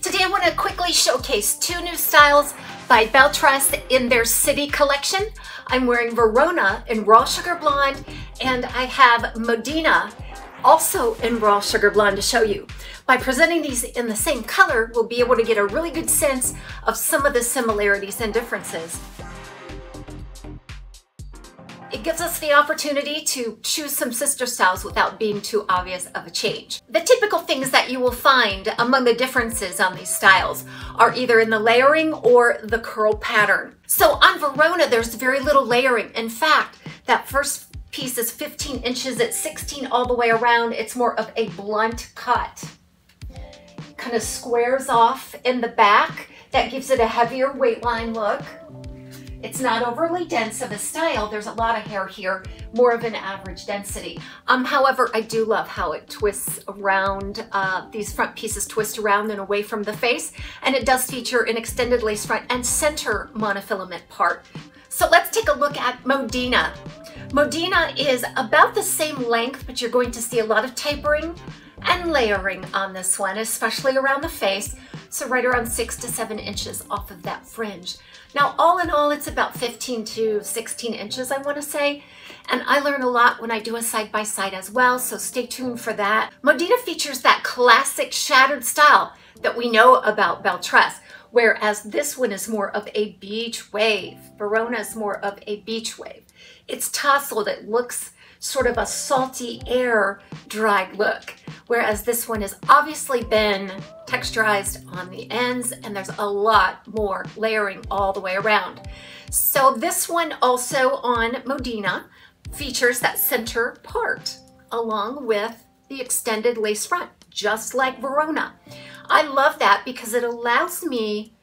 Today I want to quickly showcase two new styles by Belle Tress in their City collection. I'm wearing Verona in Raw Sugar Blonde, and I have Modena also in Raw Sugar Blonde to show you. By presenting these in the same color, we'll be able to get a really good sense of some of the similarities and differences. It gives us the opportunity to choose some sister styles without being too obvious of a change. The typical things that you will find among the differences on these styles are either in the layering or the curl pattern. So on Verona, there's very little layering. In fact, that first piece is 15 inches at 16 all the way around. It's more of a blunt cut. Kind of squares off in the back. That gives it a heavier waistline look. It's not overly dense of a style. There's a lot of hair here, more of an average density. However, I do love how it twists around. These front pieces twist around and away from the face, and it does feature an extended lace front and center monofilament part. So let's take a look at Modena. Modena is about the same length, but you're going to see a lot of tapering and layering on this one, especially around the face. So right around 6 to 7 inches off of that fringe. Now, all in all, it's about 15 to 16 inches, I want to say. And I learn a lot when I do a side-by-side as well, so stay tuned for that. Modena features that classic shattered style that we know about Belle Tress, whereas this one is more of a beach wave. Verona is more of a beach wave. It's tousled. It looks sort of a salty air dried look, whereas this one has obviously been texturized on the ends, and there's a lot more layering all the way around. So this one also on Modena features that center part along with the extended lace front, just like Verona. I love that because it allows me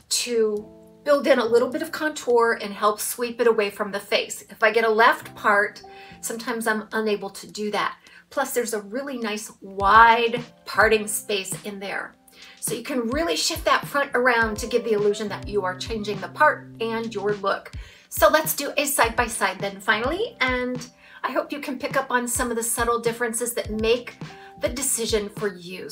to build in a little bit of contour and help sweep it away from the face. If I get a left part, sometimes I'm unable to do that. Plus there's a really nice wide parting space in there. So you can really shift that front around to give the illusion that you are changing the part and your look. So let's do a side-by-side then finally, and I hope you can pick up on some of the subtle differences that make the decision for you.